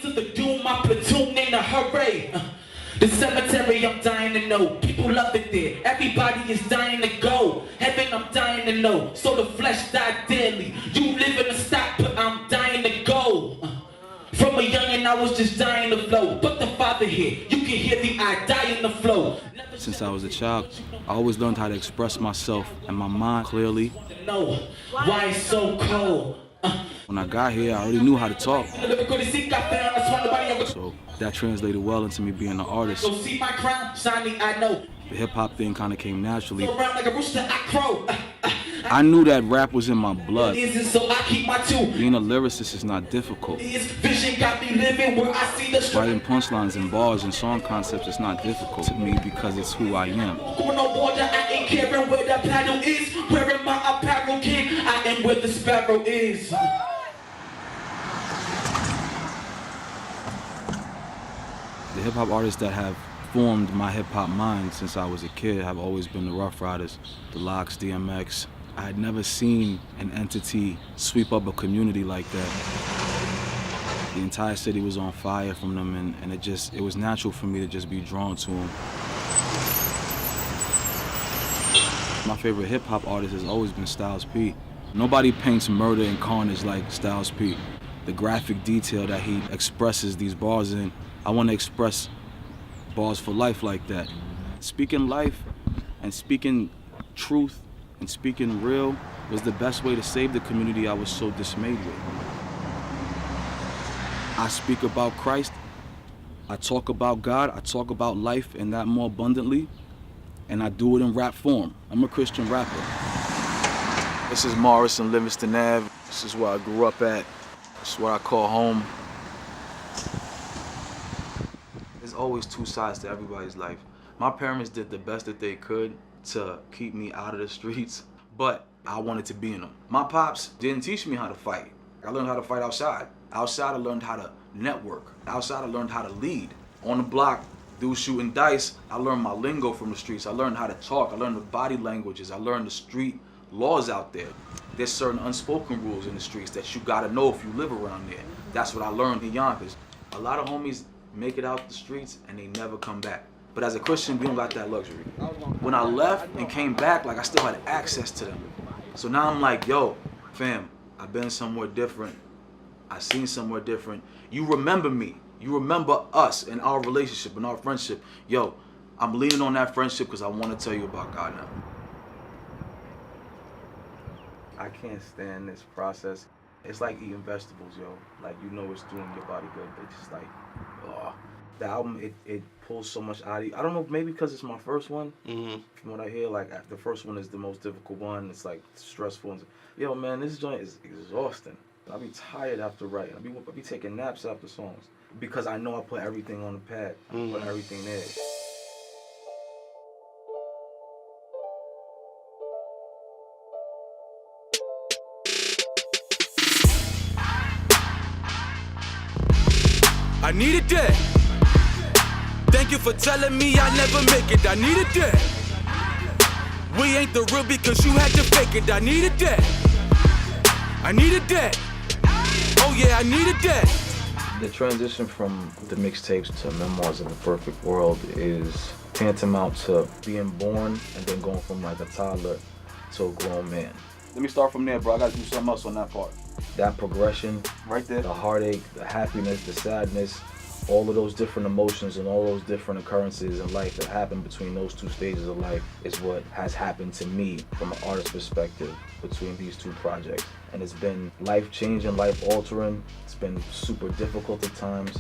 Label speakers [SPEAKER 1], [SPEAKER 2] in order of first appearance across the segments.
[SPEAKER 1] to the doom, my platoon in a hurry. The cemetery, I'm dying to know. People love it there. Everybody is dying to go. Heaven, I'm dying to know. So the flesh died daily. You live in a stop, but I'm dying to go. From a youngin', I was just dying to flow. But the Father here, you can hear the I die in the flow.
[SPEAKER 2] Since I was a child, I always learned how to express myself and my mind clearly.
[SPEAKER 1] Know why it's so cold.
[SPEAKER 2] When I got here, I already knew how to talk. So that translated well into me being an artist.
[SPEAKER 1] So see my crown, shiny, I know.
[SPEAKER 2] The hip-hop thing kind of came naturally.
[SPEAKER 1] Around like a rooster, I crow.
[SPEAKER 2] I knew that rap was in my blood.
[SPEAKER 1] So I keep my two.
[SPEAKER 2] Being a lyricist is not difficult.
[SPEAKER 1] Vision got me living where I see the
[SPEAKER 2] Writing punchlines and bars and song concepts is not difficult to me because it's who I am.
[SPEAKER 1] Going on border, I ain't caring where the paddle is. Wearing my apparel king, I am where the sparrow is.
[SPEAKER 2] The hip-hop artists that have formed my hip-hop mind since I was a kid have always been the Rough Riders, the Locks, DMX. I had never seen an entity sweep up a community like that. The entire city was on fire from them, and it was natural for me to just be drawn to them. My favorite hip-hop artist has always been Styles P. Nobody paints murder and carnage like Styles P. The graphic detail that he expresses these bars in, I want to express bars for life like that. Speaking life and speaking truth and speaking real was the best way to save the community I was so dismayed with. I speak about Christ, I talk about God, I talk about life and that more abundantly, and I do it in rap form. I'm a Christian rapper. This is Morris and Livingston Ave. This is where I grew up at. This is what I call home. There's always two sides to everybody's life. My parents did the best that they could to keep me out of the streets, but I wanted to be in them. My pops didn't teach me how to fight. I learned how to fight outside. Outside, I learned how to network. Outside, I learned how to lead. On the block, dudes shooting dice, I learned my lingo from the streets. I learned how to talk. I learned the body languages. I learned the street laws out there. There's certain unspoken rules in the streets that you gotta know if you live around there. That's what I learned in Yonkers. A lot of homies make it out the streets and they never come back. But as a Christian, we don't got that luxury. When I left and came back, like I still had access to them. So now I'm like, yo, fam, I've been somewhere different. I seen somewhere different. You remember me. You remember us and our relationship and our friendship. Yo, I'm leaning on that friendship because I want to tell you about God now. I can't stand this process. It's like eating vegetables, yo. Like, you know it's doing your body good, but it's just like, oh. The album, it pulls so much out of you. I don't know, maybe because it's my first one. From what I hear, like, the first one is the most difficult one. It's like stressful. Yo, man, this joint is exhausting. I'll be tired after writing. I'll be taking naps after songs because I know I put everything on the pad. I put everything there.
[SPEAKER 3] I need it dead. Thank you for telling me I never make it. I need it dead. We ain't the real because you had to fake it. I need it dead. I need it dead. Oh yeah, I need it dead.
[SPEAKER 2] The transition from the mixtapes to Memoirs of a Perfect World is tantamount to being born and then going from like a toddler to a grown man. Let me start from there, bro. I gotta do something else on that part. That progression, right there, the heartache, the happiness, the sadness, all of those different emotions and all those different occurrences in life that happen between those two stages of life is what has happened to me from an artist's perspective between these two projects. And it's been life-changing, life-altering. It's been super difficult at times,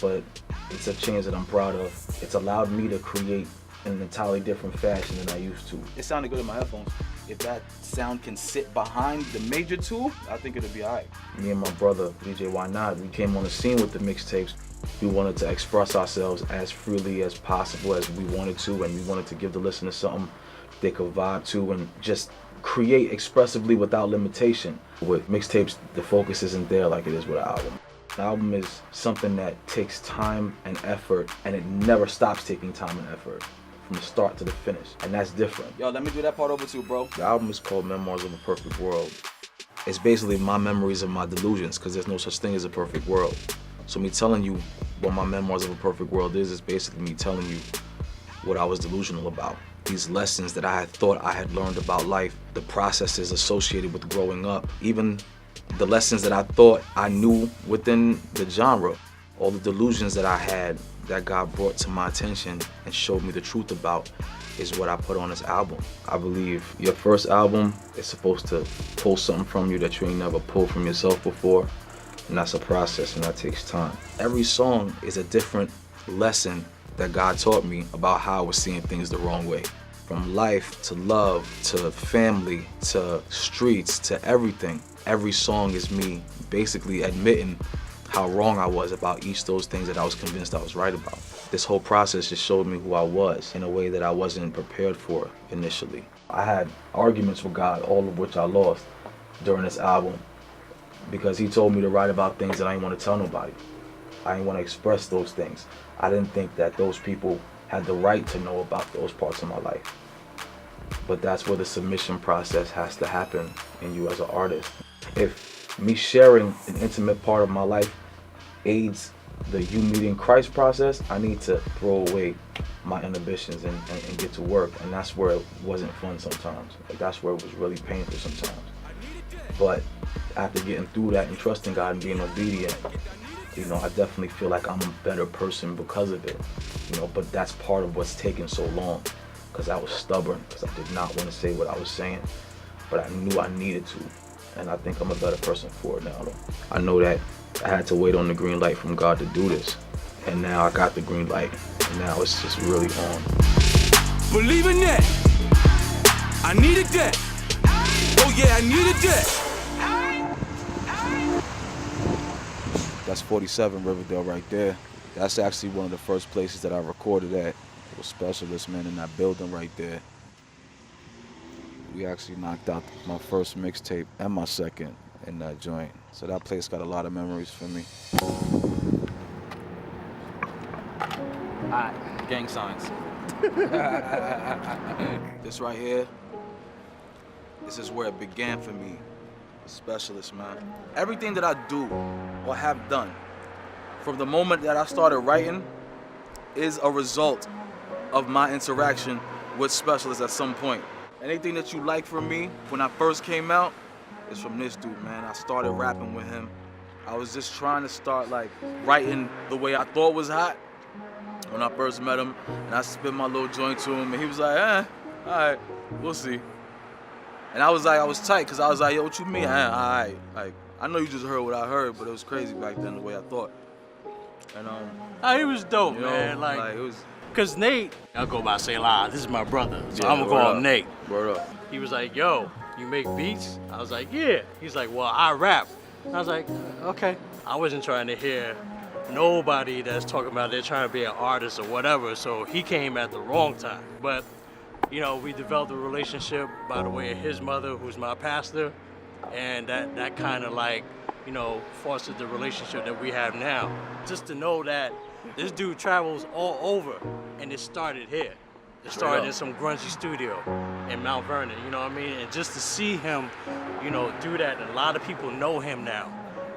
[SPEAKER 2] but it's a change that I'm proud of. It's allowed me to create in an entirely different fashion than I used to. It sounded good in my headphones. If that sound can sit behind the major two, I think it'll be all right. Me and my brother, DJ Why Not, we came on the scene with the mixtapes. We wanted to express ourselves as freely as possible as we wanted to, and we wanted to give the listener something they could vibe to and just create expressively without limitation. With mixtapes, the focus isn't there like it is with an album. An album is something that takes time and effort, and it never stops taking time and effort from the start to the finish, and that's different. Yo, let me do that part over too, bro. The album is called Memoirs of a Perfect World. It's basically my memories of my delusions, because there's no such thing as a perfect world. So me telling you what my Memoirs of a Perfect World is basically me telling you what I was delusional about. These lessons that I had thought I had learned about life, the processes associated with growing up, even the lessons that I thought I knew within the genre, all the delusions that I had that God brought to my attention and showed me the truth about is what I put on this album. I believe your first album is supposed to pull something from you that you ain't never pulled from yourself before, and that's a process and that takes time. Every song is a different lesson that God taught me about how I was seeing things the wrong way. From life to love to family to streets to everything. Every song is me basically admitting how wrong I was about each of those things that I was convinced I was right about. This whole process just showed me who I was in a way that I wasn't prepared for initially. I had arguments with God, all of which I lost during this album because he told me to write about things that I didn't want to tell nobody. I didn't want to express those things. I didn't think that those people had the right to know about those parts of my life. But that's where the submission process has to happen in you as an artist. If me sharing an intimate part of my life aids the you meeting Christ process, I need to throw away my inhibitions and get to work. And that's where it wasn't fun sometimes. Like, that's where it was really painful sometimes. But after getting through that and trusting God and being obedient, you know, I definitely feel like I'm a better person because of it. You know, but that's part of what's taken so long, because I was stubborn, because I did not want to say what I was saying, but I knew I needed to. And I think I'm a better person for it now, though. I know that I had to wait on the green light from God to do this. And now I got the green light. And now it's just really on.
[SPEAKER 3] Believe in that. I needed that. Oh yeah, I needed that.
[SPEAKER 2] That's 47 Riverdale right there. That's actually one of the first places that I recorded at. It was Specialist, man, in that building right there. We actually knocked out my first mixtape and my second in that joint. So that place got a lot of memories for me. Alright, gang signs. This right here, this is where it began for me. Specialist, man. Everything that I do or have done from the moment that I started writing is a result of my interaction with Specialist at some point. Anything that you like from me when I first came out is from this dude, man. I started rapping with him. I was just trying to start like writing the way I thought was hot when I first met him, and I spit my little joint to him, and he was like, all right, we'll see. And I was tight, because I was like, yo, what you mean? All right. Like, I know you just heard what I heard, but it was crazy back then the way I thought. And
[SPEAKER 4] he was dope,
[SPEAKER 2] you know,
[SPEAKER 4] man. Like
[SPEAKER 2] it was.
[SPEAKER 4] Cause Nate, I go by Selah, this is my brother, so
[SPEAKER 2] Yeah,
[SPEAKER 4] I'm gonna call him Nate.
[SPEAKER 2] Word up.
[SPEAKER 4] He was like, yo, you make beats? I was like, yeah. He's like, well, I rap. I was like, okay. I wasn't trying to hear nobody that's talking about they're trying to be an artist or whatever, so he came at the wrong time. But, you know, we developed a relationship by the way of his mother, who's my pastor, and that kind of like, you know, fostered the relationship that we have now. Just to know that this dude travels all over, and it started here. It started in some grungy studio in Mount Vernon, you know what I mean? And just to see him, you know, do that, and a lot of people know him now,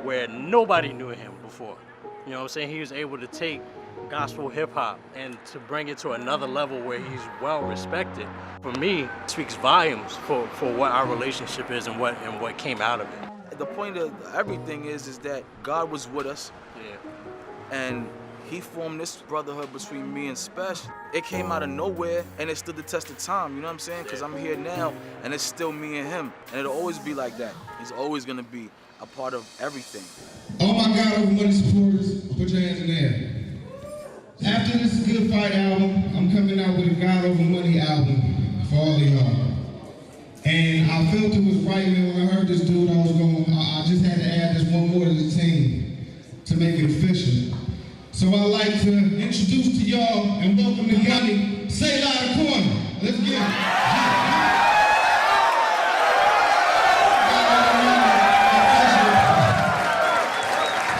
[SPEAKER 4] where nobody knew him before. You know what I'm saying? He was able to take gospel hip hop and to bring it to another level where he's well respected. For me, it speaks volumes for what our relationship is and what came out of it.
[SPEAKER 2] The point of everything is that God was with us.
[SPEAKER 4] Yeah.
[SPEAKER 2] And he formed this brotherhood between me and Special. It came out of nowhere, and it stood the test of time, you know what I'm saying? Because I'm here now, and it's still me and him. And it'll always be like that. He's always gonna be a part of everything.
[SPEAKER 5] All my God Over Money supporters, put your hands in the air. After this Good Fight album, I'm coming out with a God Over Money album for all of y'all. And I felt it was right, man, when I heard this dude, I just had to add this one more to the team to make it official. So I'd like to introduce to y'all and welcome to Money, Selah The Corner. Let's get it.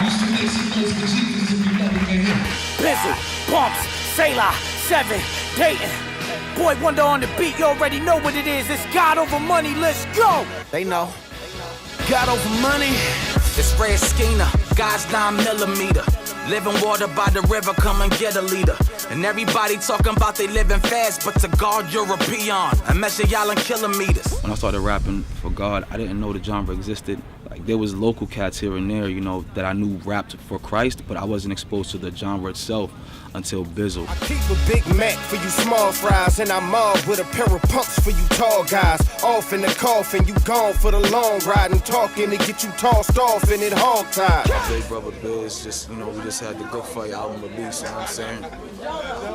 [SPEAKER 5] Used to make some noise for Jesus if you love him and him.
[SPEAKER 6] Bizzle, Bumps, Selah, 7, Dayton. Boy Wonder on the beat, you already know what it is. It's God Over Money, let's go. They know. God Over Money, it's Red Skeena. God's 9mm. Living water by the river, come and get a liter. And everybody talking about they living fast, but to God you're a peon. I measure y'all in kilometers.
[SPEAKER 2] When I started rapping for God, I didn't know the genre existed. Like, there was local cats here and there, you know, that I knew rapped for Christ, but I wasn't exposed to the genre itself until Bizzle.
[SPEAKER 7] I keep a Big Mac for you small fries, and I'm mob with a pair of pumps for you tall guys. Off in the coffin, you gone for the long ride and talking to get you tossed off in it hog tied.
[SPEAKER 2] My big brother Biz, just, you know, we just had the Good Fight album release, you know what I'm saying?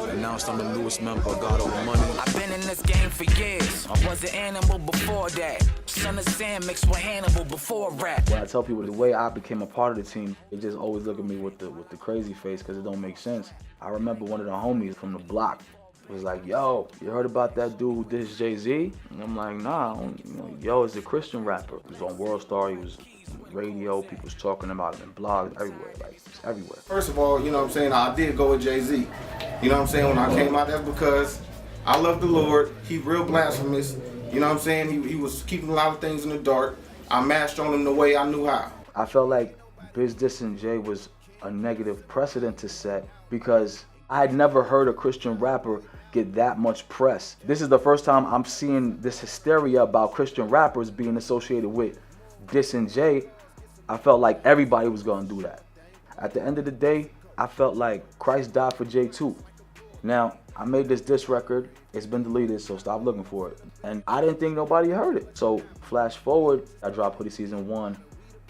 [SPEAKER 2] Announced I'm the newest member of God Over Money.
[SPEAKER 6] I've been in this game for years. I was an animal before that. Son of Sam mixed with Hannibal before rap.
[SPEAKER 2] When I tell people the way I became a part of the team, they just always look at me with the crazy face because it don't make sense. I remember one of the homies from the block was like, yo, you heard about that dude who dissed Jay-Z? And I'm like, nah, you know, yo, he's a Christian rapper. He was on World Star, he was on radio, people was talking about him in blogs, everywhere, like, it's everywhere.
[SPEAKER 5] First of all, you know what I'm saying, I did go with Jay-Z. You know what I'm saying, when I came out, that's because I love the Lord. He real blasphemous. You know what I'm saying, he was keeping a lot of things in the dark. I mashed on him the way I knew how.
[SPEAKER 2] I felt like Biz dissing Jay was a negative precedent to set because I had never heard a Christian rapper get that much press. This is the first time I'm seeing this hysteria about Christian rappers being associated with dissing Jay. I felt like everybody was gonna do that. At the end of the day, I felt like Christ died for Jay too. Now, I made this diss record, it's been deleted, so stop looking for it. And I didn't think nobody heard it. So flash forward, I dropped Hoodie Season 1,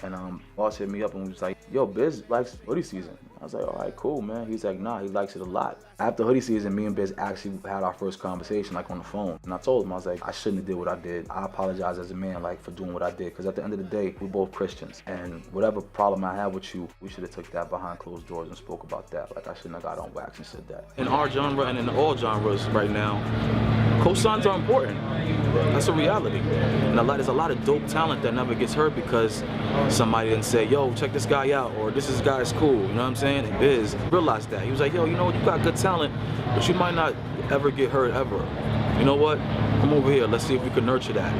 [SPEAKER 2] and boss hit me up and was like, yo, Biz likes Hoodie Season. I was like, all right, cool, man. He's like, nah, he likes it a lot. After Hoodie Season, me and Biz actually had our first conversation, like on the phone. And I told him, I was like, I shouldn't have did what I did. I apologize as a man, like, for doing what I did. Because at the end of the day, we're both Christians. And whatever problem I had with you, we should have took that behind closed doors and spoke about that. Like, I shouldn't have got on wax and said that. In our genre and in all genres right now, cosigns are important. That's a reality. And there's a lot of dope talent that never gets heard because somebody didn't say, yo, check this guy out, or this guy's cool, you know what I'm saying? And Biz realized that. He was like, yo, you know what, you got good talent, but you might not ever get heard ever. You know what? Come over here, let's see if we can nurture that.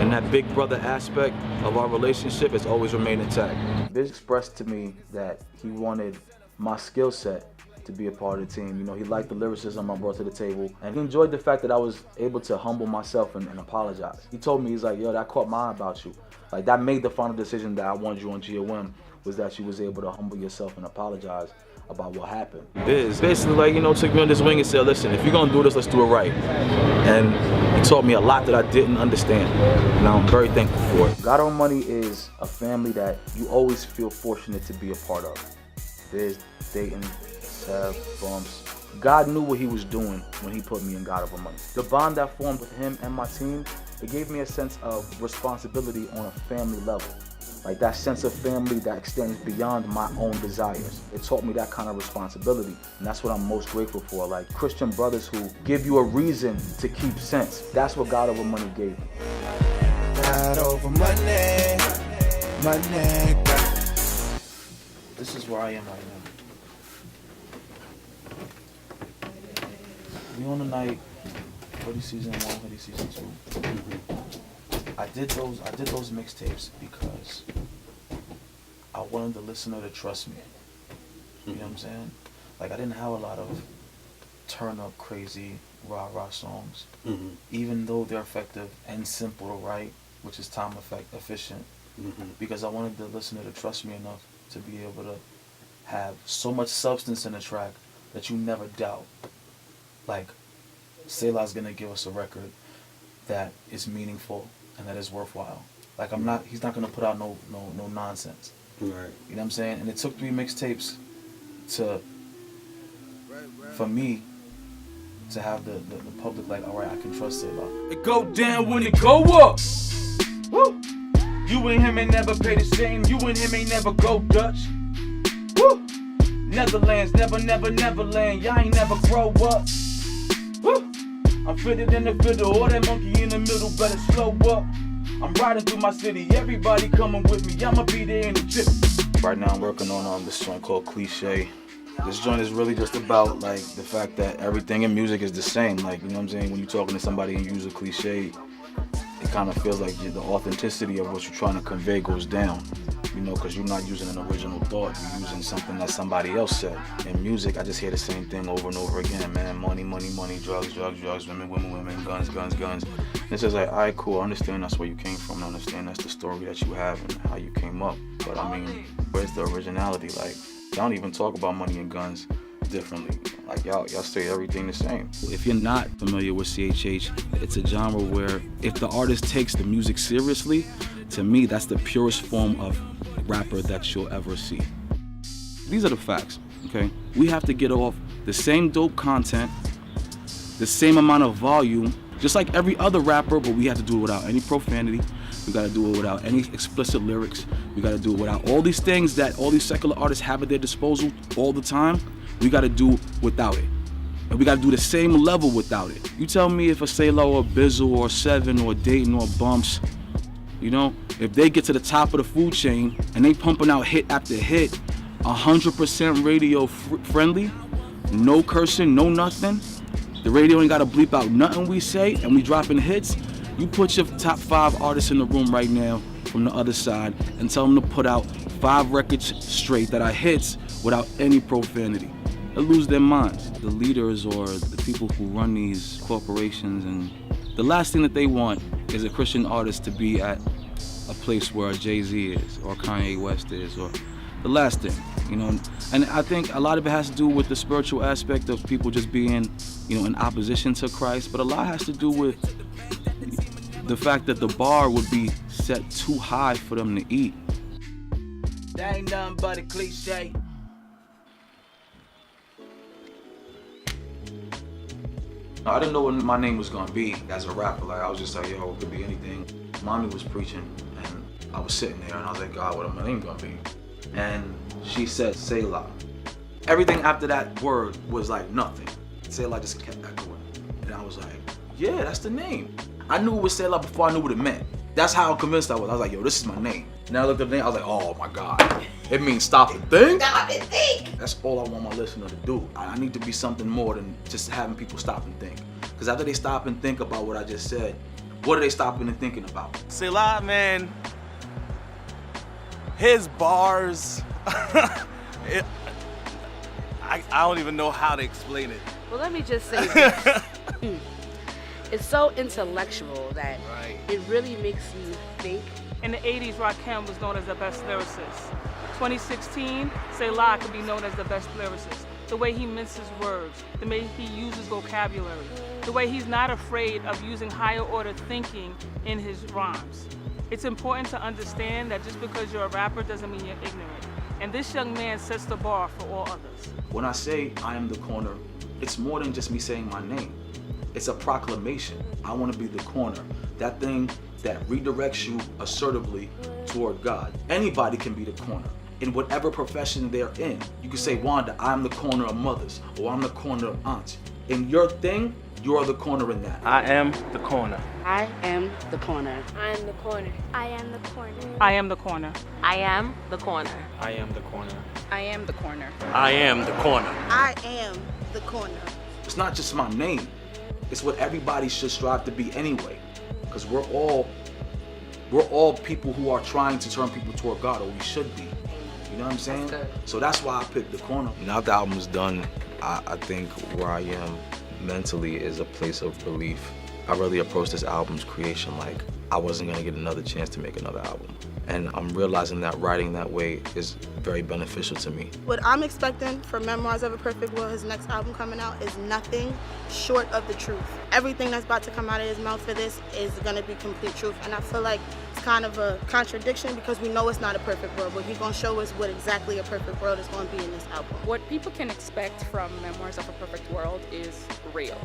[SPEAKER 2] And that big brother aspect of our relationship has always remained intact. Biz expressed to me that he wanted my skill set to be a part of the team. You know, he liked the lyricism I brought to the table, and he enjoyed the fact that I was able to humble myself and apologize. He told me, he's like, yo, that caught my eye about you. Like, that made the final decision that I wanted you on GOM, was that you was able to humble yourself and apologize about what happened. Biz basically, like, you know, took me on this wing and said, listen, if you're gonna do this, let's do it right. And he taught me a lot that I didn't understand, and I'm very thankful for it. God on Money is a family that you always feel fortunate to be a part of. Biz, Dayton, Sev, Bumps. God knew what he was doing when he put me in God Over Money. The bond that formed with him and my team, it gave me a sense of responsibility on a family level. Like, that sense of family that extends beyond my own desires. It taught me that kind of responsibility, and that's what I'm most grateful for. Like, Christian brothers who give you a reason to keep sense. That's what God Over Money gave me.
[SPEAKER 7] God over money, money.
[SPEAKER 2] This is where I am right now. We on the night, Hoodie Season 1, Hoodie Season 2. I did those mixtapes because I wanted the listener to trust me. You know what I'm saying? Like, I didn't have a lot of turn up crazy rah-rah songs. Even though they're effective and simple to write, which is time efficient, because I wanted the listener to trust me enough to be able to have so much substance in the track that you never doubt. Like, Selah's gonna give us a record that is meaningful and that is worthwhile. Like, he's not gonna put out no nonsense.
[SPEAKER 4] Right.
[SPEAKER 2] You know what I'm saying? And it took 3 mixtapes for me to have the public like, all right, I can trust Selah.
[SPEAKER 3] It go down when it go up. Woo. You and him ain't never pay the same. You and him ain't never go Dutch. Woo. Netherlands, Neverland. Y'all ain't never grow up. Woo. I'm fitted in the fiddle, or that monkey in the middle better slow up. I'm riding through my city, everybody coming with me. I'ma be there in the chip.
[SPEAKER 2] Right now I'm working on this joint called Cliche. This joint is really just about, like, the fact that everything in music is the same. Like, you know what I'm saying? When you're talking to somebody and you use a cliche, it kind of feels like the authenticity of what you're trying to convey goes down. you know, because you're not using an original thought, you're using something that somebody else said. In music, I just hear the same thing over and over again, man. Money, money, money, drugs, drugs, drugs, women, women, women, guns, guns, guns. And it's just like, all right, cool, I understand that's where you came from, I understand that's the story that you have and how you came up. But I mean, where's the originality? Like, y'all don't even talk about money and guns differently. Like y'all say everything the same. If you're not familiar with CHH, it's a genre where if the artist takes the music seriously, to me, that's the purest form of rapper that you'll ever see. These are the facts, okay? We have to get off the same dope content, the same amount of volume, just like every other rapper, but we have to do it without any profanity. We gotta do it without any explicit lyrics. We gotta do it without all these things that all these secular artists have at their disposal all the time. We gotta do without it. And we gotta do the same level without it. You tell me if a Selah or Bizzle or Seven or Dayton or Bumps, you know, if they get to the top of the food chain and they pumping out hit after hit, 100% radio friendly, no cursing, no nothing, the radio ain't gotta bleep out nothing we say, and we dropping hits, you put your top 5 artists in the room right now from the other side and tell them to put out 5 records straight that are hits without any profanity. They'll lose their minds. The leaders or the people who run these corporations, and the last thing that they want is a Christian artist to be at a place where Jay-Z is or Kanye West is, or the last thing, you know. And I think a lot of it has to do with the spiritual aspect of people just being, you know, in opposition to Christ, but a lot has to do with the fact that the bar would be set too high for them to eat.
[SPEAKER 6] That ain't nothing but a cliche.
[SPEAKER 2] I didn't know what my name was gonna be as a rapper. Like, I was just like, yo, it could be anything. Mommy was preaching and I was sitting there and I was like, God, what am my name gonna be? And she said Selah. Everything after that word was like nothing. Selah just kept echoing. And I was like, yeah, that's the name. I knew it was Selah before I knew what it meant. That's how convinced I was. I was like, yo, this is my name. And I looked at the name, I was like, oh my God. It means stop and think? Stop and think! That's all I want my listener to do. I need to be something more than just having people stop and think. Because after they stop and think about what I just said, what are they stopping and thinking about?
[SPEAKER 8] Selah, man, his bars, I don't even know how to explain it.
[SPEAKER 9] Well, let me just say this. It's so intellectual that it really makes you think.
[SPEAKER 10] In the 80s, Rakim was known as the best lyricist. 2016, Selah could be known as the best lyricist. The way he minces words, the way he uses vocabulary, the way he's not afraid of using higher order thinking in his rhymes. It's important to understand that just because you're a rapper doesn't mean you're ignorant. And this young man sets the bar for all others.
[SPEAKER 2] When I say I am the corner, it's more than just me saying my name. It's a proclamation. I want to be the corner. That thing that redirects you assertively toward God. Anybody can be the corner in whatever profession they're in. You can say, Wanda, I'm the corner of mothers, or I'm the corner of aunts. In your thing, you are the corner in that.
[SPEAKER 8] I am the corner.
[SPEAKER 9] I am the corner.
[SPEAKER 11] I am the corner. I am the corner.
[SPEAKER 10] I am the corner.
[SPEAKER 11] I am the corner.
[SPEAKER 8] I am the corner.
[SPEAKER 9] I am the corner.
[SPEAKER 4] I am the corner.
[SPEAKER 9] I am the corner.
[SPEAKER 2] It's not just my name. It's what everybody should strive to be anyway. Because we're all people who are trying to turn people toward God, or we should be. You know what I'm saying? So that's why I picked the corner. Now the album's done, I think where I am mentally is a place of relief. I really approached this album's creation like I wasn't gonna get another chance to make another album. And I'm realizing that writing that way is very beneficial to me.
[SPEAKER 12] What I'm expecting from Memoirs of a Perfect World, his next album coming out, is nothing short of the truth. Everything that's about to come out of his mouth for this is gonna be complete truth. And I feel like it's kind of a contradiction because we know it's not a perfect world, but he's gonna show us what exactly a perfect world is gonna be in this album.
[SPEAKER 13] What people can expect from Memoirs of a Perfect World is real.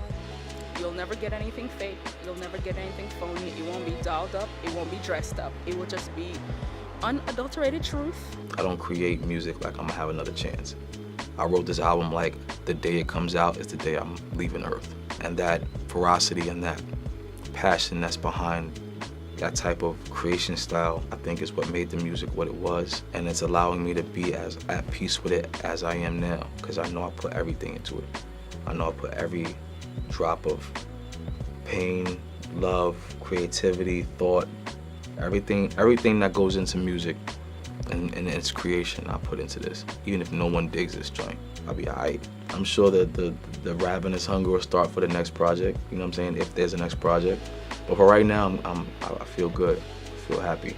[SPEAKER 13] You'll never get anything fake. You'll never get anything phony. It won't be dolled up. It won't be dressed up. It will just be unadulterated truth.
[SPEAKER 2] I don't create music like I'm gonna have another chance. I wrote this album like the day it comes out is the day I'm leaving Earth. And that ferocity and that passion that's behind that type of creation style, I think is what made the music what it was. And it's allowing me to be as at peace with it as I am now, because I know I put everything into it. I know I put every drop of pain, love, creativity, thought, everything that goes into music and and its creation I put into this. Even if no one digs this joint, I'll be alright. I'm sure that the ravenous hunger will start for the next project, you know what I'm saying, if there's a next project. But for right now, I feel good, I feel happy.